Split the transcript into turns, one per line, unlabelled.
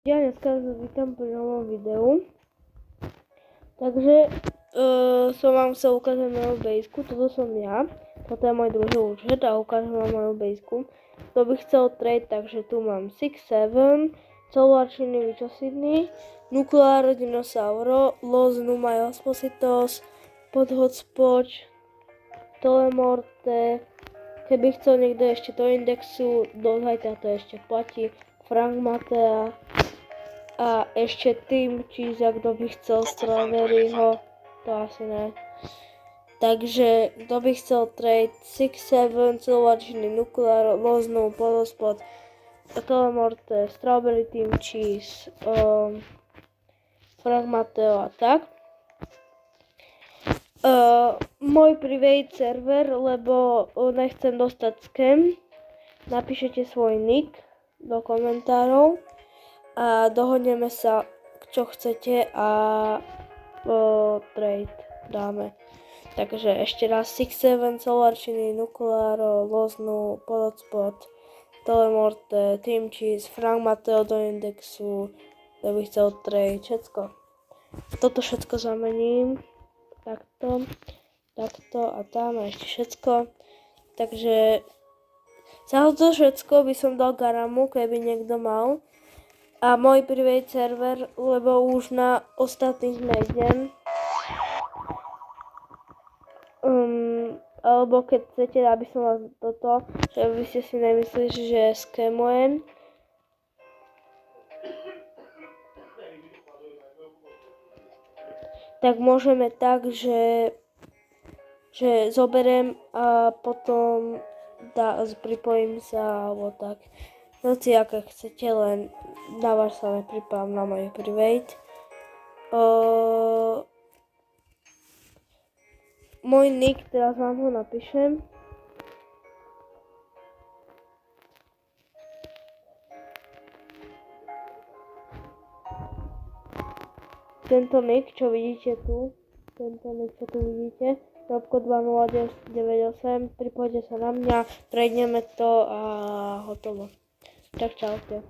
Ja dneska vás vítam pri novom videu. Takže som vám chcel ukázať moju bejsku. Toto som ja. Toto je môj druhý účet a ukážem vám moju bejsku. Kto by chcel trade, takže tu mám 6-7, celovačiny vyčasiny, nukleáro dinosauro, los numa espositos, podhodspoč, telemorte. Keby chcel niekto ešte do indexu, do zajtra to ešte platí, Frank Matea. A ešte tým, čiže kto by chcel Strawberryho, to asi ne. Takže kto by chcel trade 6-7, celovačiny, nukleár, loznú, podospod, telemorte, Strawberry Team Cheese, Frank Mateo a tak. Môj private server, lebo nechcem dostať scam, napíšete svoj nick do komentárov a dohodneme sa, čo chcete a trade dáme. Takže ešte raz 6-7, celovačiny, nukleáro, loznú, podspot, telemorte, Team Cheese, Frank Mateo do indexu, kto by chcel trade, všetko. Toto všetko zamením, takto a tam a ešte všetko. Takže za to všetko by som dal Garamu, keby niekto mal. A môj private server, lebo už na ostatných nejdem. Alebo keď chcete, aby som vás toto, že by ste si nemysleli, že scamujem. Tak môžeme tak, že zoberiem a potom pripojím sa, alebo tak. Noci, aké chcete, len na vás sa nepripávam na môj private. Môj nick, teraz vám ho napíšem. Tento nick, čo vidíte tu, vidíte, Robko 2098, pripojte sa na mňa, prejdeme to a hotovo. Tak čaute.